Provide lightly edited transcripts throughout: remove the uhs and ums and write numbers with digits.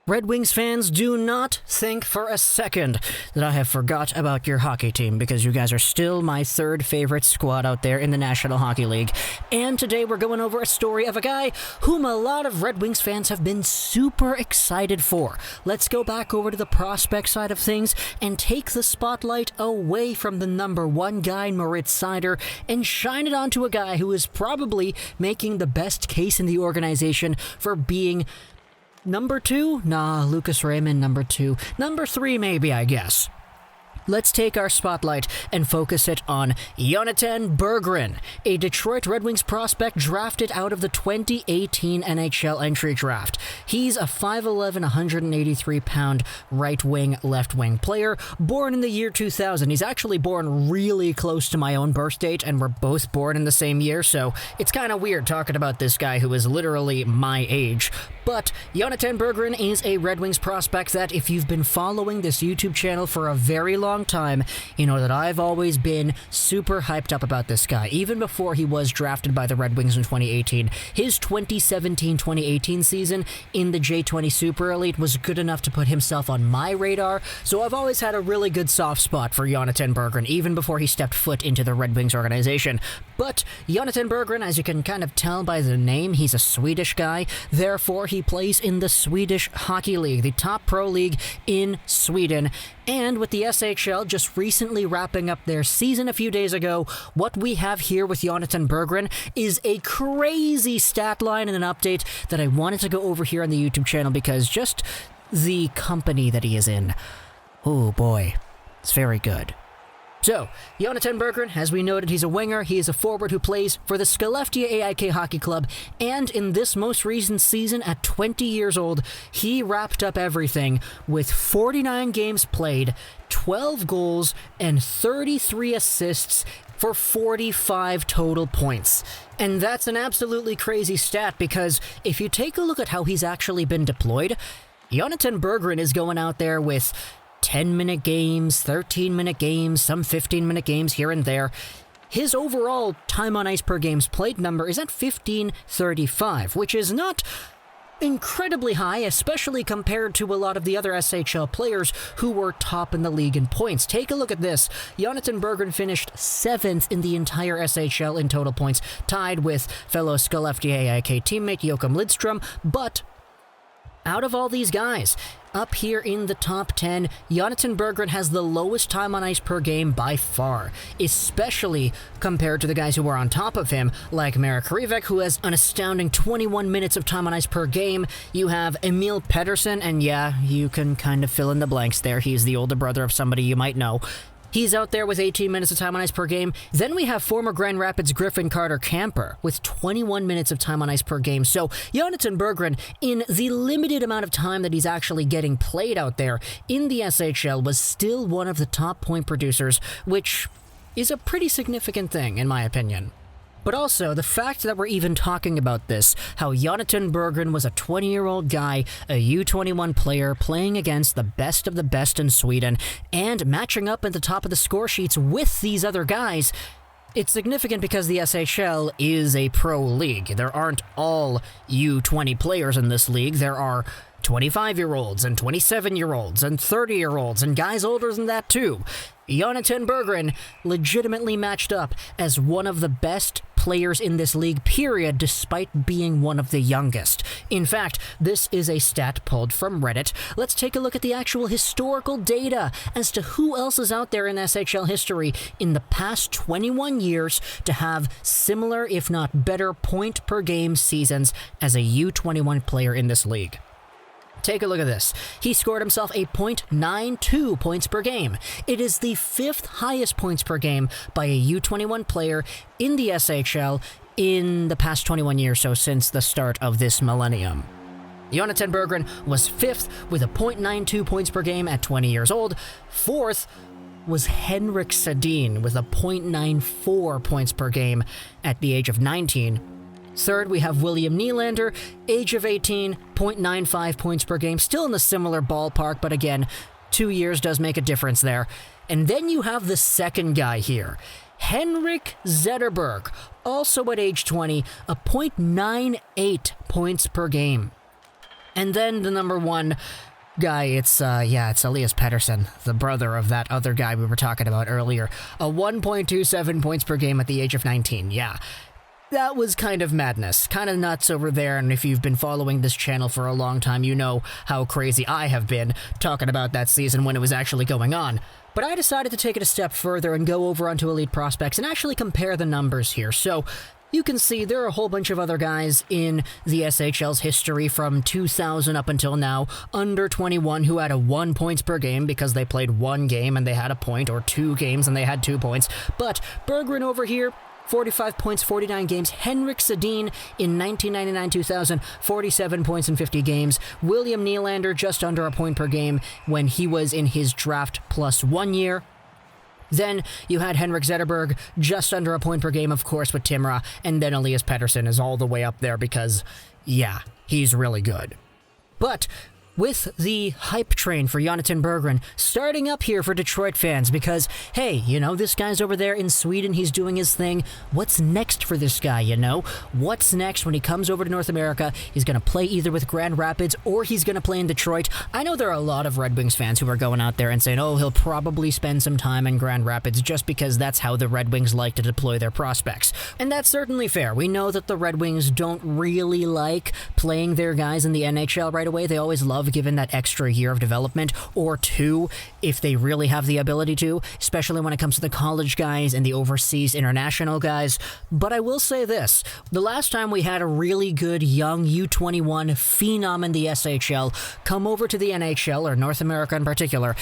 Red Wings fans, do not think for a second that I have forgot about your hockey team, because you guys are still my third favorite squad out there in the National Hockey League. And today we're going over a story of a guy whom a lot of Red Wings fans have been super excited for. Let's go back over to the prospect side of things and take the spotlight away from the number one guy, Moritz Seider, and shine it onto a guy who is probably making the best case in the organization for being number two? Nah, Lucas Raymond, number two. Number three, maybe, I guess. Let's take our spotlight and focus it on Jonatan Berggren, a Detroit Red Wings prospect drafted out of the 2018 NHL entry draft. He's a 5'11", 183-pound right-wing, left-wing player, born in the year 2000. He's actually born really close to my own birth date, and we're both born in the same year, so it's kind of weird talking about this guy who is literally my age. But Jonatan Berggren is a Red Wings prospect that, if you've been following this YouTube channel for a very long time, you know that I've always been super hyped up about this guy, even before he was drafted by the Red Wings in 2018. His 2017-2018 season in the J20 Super Elite was good enough to put himself on my radar, so I've always had a really good soft spot for Jonatan Berggren, even before he stepped foot into the Red Wings organization. But Jonatan Berggren, as you can kind of tell by the name, he's a Swedish guy, therefore he plays in the Swedish Hockey League, the top pro league in Sweden. And with the SHL just recently wrapping up their season a few days ago, what we have here with Jonatan Berggren is a crazy stat line and an update that I wanted to go over here on the YouTube channel, because just the company that he is in, oh boy, it's very good. So, Jonatan Berggren, as we noted, he's a winger. He is a forward who plays for the Skellefteå AIK Hockey Club, and in this most recent season, at 20 years old, he wrapped up everything with 49 games played, 12 goals, and 33 assists for 45 total points. And that's an absolutely crazy stat, because if you take a look at how he's actually been deployed, Jonatan Berggren is going out there with 10-minute games, 13-minute games, some 15-minute games here and there. His overall time on ice per games played number is at 1535, which is not incredibly high, especially compared to a lot of the other SHL players who were top in the league in points. Take a look at this. Jonatan Berggren finished 7th in the entire SHL in total points, tied with fellow Skellefteå AIK teammate Joachim Lidstrom, but out of all these guys, up here in the top 10, Jonatan Berggren has the lowest time on ice per game by far, especially compared to the guys who are on top of him, like Marek Rivek, who has an astounding 21 minutes of time on ice per game. You have Elias Pettersson, and yeah, you can kind of fill in the blanks there. He's the older brother of somebody you might know. He's out there with 18 minutes of time on ice per game. Then we have former Grand Rapids Griffin Carter Camper with 21 minutes of time on ice per game. So Jonatan Berggren, in the limited amount of time that he's actually getting played out there in the SHL, was still one of the top point producers, which is a pretty significant thing, in my opinion. But also, the fact that we're even talking about this, how Jonatan Berggren was a 20-year-old guy, a U21 player, playing against the best of the best in Sweden, and matching up at the top of the score sheets with these other guys, it's significant because the SHL is a pro league. There aren't all U20 players in this league. There are 25-year-olds and 27-year-olds and 30-year-olds and guys older than that too. Jonatan Berggren legitimately matched up as one of the best players in this league, period, despite being one of the youngest. In fact, this is a stat pulled from Reddit. Let's take a look at the actual historical data as to who else is out there in SHL history in the past 21 years to have similar, if not better, point per game seasons as a U21 player in this league. Take a look at this. He scored himself a .92 points per game. It is the 5th highest points per game by a U21 player in the SHL in the past 21 years, so since the start of this millennium. Jonatan Berggren was 5th with a .92 points per game at 20 years old. 4th was Henrik Sedin with a .94 points per game at the age of 19. Third, we have William Nylander, age of 18, .95 points per game, still in the similar ballpark, but again, 2 years does make a difference there. And then you have the second guy here, Henrik Zetterberg, also at age 20, a .98 points per game. And then the number one guy, it's Elias Pettersson, the brother of that other guy we were talking about earlier. A 1.27 points per game at the age of 19. Yeah. That was kind of madness, kind of nuts over there, and if you've been following this channel for a long time, you know how crazy I have been talking about that season when it was actually going on. But I decided to take it a step further and go over onto Elite Prospects and actually compare the numbers here. So you can see there are a whole bunch of other guys in the SHL's history from 2000 up until now, under 21, who had a 1 points per game because they played one game and they had a point, or 2 games and they had 2 points. But Berggren over here, 45 points, 49 games. Henrik Sedin in 1999-2000, 47 points in 50 games. William Nylander just under a point per game when he was in his draft plus 1 year. Then you had Henrik Zetterberg just under a point per game, of course, with Timrå. And then Elias Pettersson is all the way up there because, yeah, he's really good. But with the hype train for Jonatan Berggren starting up here for Detroit fans because, hey, you know, this guy's over there in Sweden, he's doing his thing. What's next for this guy, you know? What's next when he comes over to North America? He's going to play either with Grand Rapids or he's going to play in Detroit. I know there are a lot of Red Wings fans who are going out there and saying, oh, he'll probably spend some time in Grand Rapids just because that's how the Red Wings like to deploy their prospects. And that's certainly fair. We know that the Red Wings don't really like playing their guys in the NHL right away. They always love given that extra year of development, or 2 if they really have the ability to, especially when it comes to the college guys and the overseas international guys. But I will say this, the last time we had a really good young U21 phenom in the SHL come over to the NHL, or North America in particular,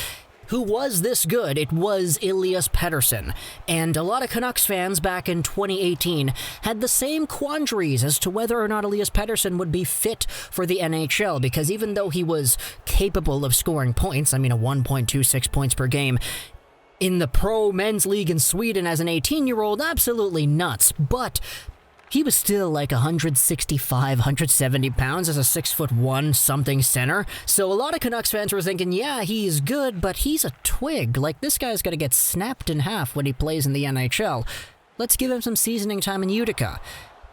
who was this good, it was Elias Pettersson. And a lot of Canucks fans back in 2018 had the same quandaries as to whether or not Elias Pettersson would be fit for the NHL, because even though he was capable of scoring points, I mean a 1.26 points per game, in the pro men's league in Sweden as an 18-year-old, absolutely nuts. But he was still like 165, 170 pounds as a 6'1" something center. So a lot of Canucks fans were thinking, yeah, he's good, but he's a twig. Like, this guy's going to get snapped in half when he plays in the NHL. Let's give him some seasoning time in Utica.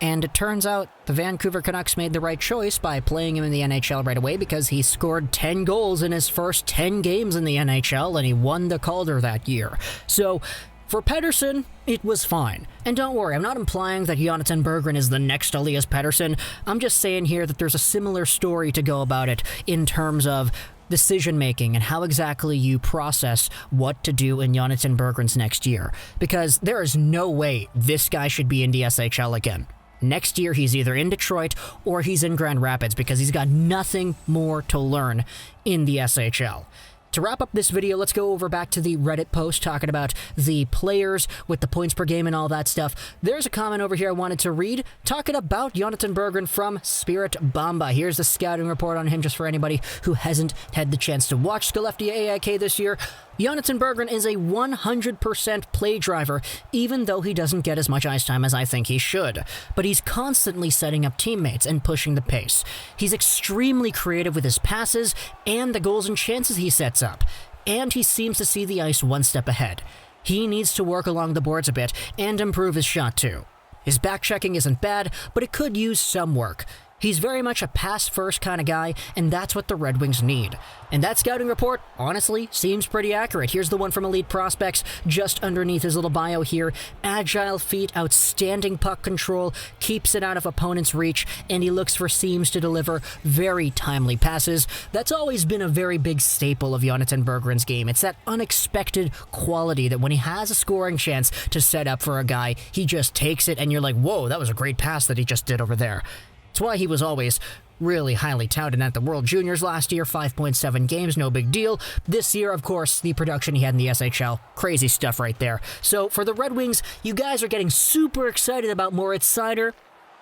And it turns out the Vancouver Canucks made the right choice by playing him in the NHL right away because he scored 10 goals in his first 10 games in the NHL and he won the Calder that year. So for Pettersson, it was fine. And don't worry, I'm not implying that Jonatan Berggren is the next Elias Pettersson. I'm just saying here that there's a similar story to go about it in terms of decision-making and how exactly you process what to do in Jonatan Berggren's next year. Because there is no way this guy should be in the SHL again. Next year, he's either in Detroit or he's in Grand Rapids because he's got nothing more to learn in the SHL. To wrap up this video, let's go over back to the Reddit post talking about the players with the points per game and all that stuff. There's a comment over here I wanted to read talking about Jonatan Berggren from Spirit Bamba. Here's the scouting report on him just for anybody who hasn't had the chance to watch Skellefteå AIK this year. Jonatan Berggren is a 100% play driver, even though he doesn't get as much ice time as I think he should. But he's constantly setting up teammates and pushing the pace. He's extremely creative with his passes and the goals and chances he sets up. And he seems to see the ice one step ahead. He needs to work along the boards a bit and improve his shot too. His back-checking isn't bad, but it could use some work. He's very much a pass-first kind of guy, and that's what the Red Wings need. And that scouting report, honestly, seems pretty accurate. Here's the one from Elite Prospects, just underneath his little bio here. Agile feet, outstanding puck control, keeps it out of opponent's reach, and he looks for seams to deliver very timely passes. That's always been a very big staple of Jonatan Berggren's game. It's that unexpected quality that when he has a scoring chance to set up for a guy, he just takes it, and you're like, whoa, that was a great pass that he just did over there. It's why he was always really highly touted at the World Juniors last year, 5.7 games, no big deal. This year, of course, the production he had in the SHL, crazy stuff right there. So for the Red Wings, you guys are getting super excited about Moritz Seider,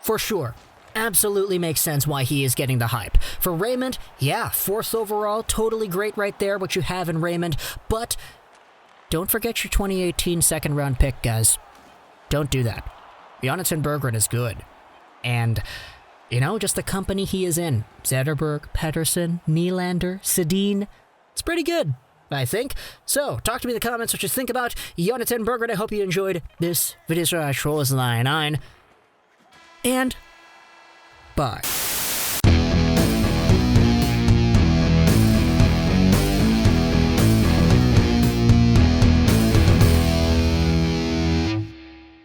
for sure. Absolutely makes sense why he is getting the hype. For Raymond, yeah, 4th overall, totally great right there, what you have in Raymond, but don't forget your 2018 second-round pick, guys. Don't do that. Jonatan Berggren is good. And you know, just the company he is in. Zetterberg, Pettersson, Nylander, Sedin. It's pretty good, I think. So, talk to me in the comments what you think about Jonatan Berggren. I hope you enjoyed this video. SHL 9. And bye.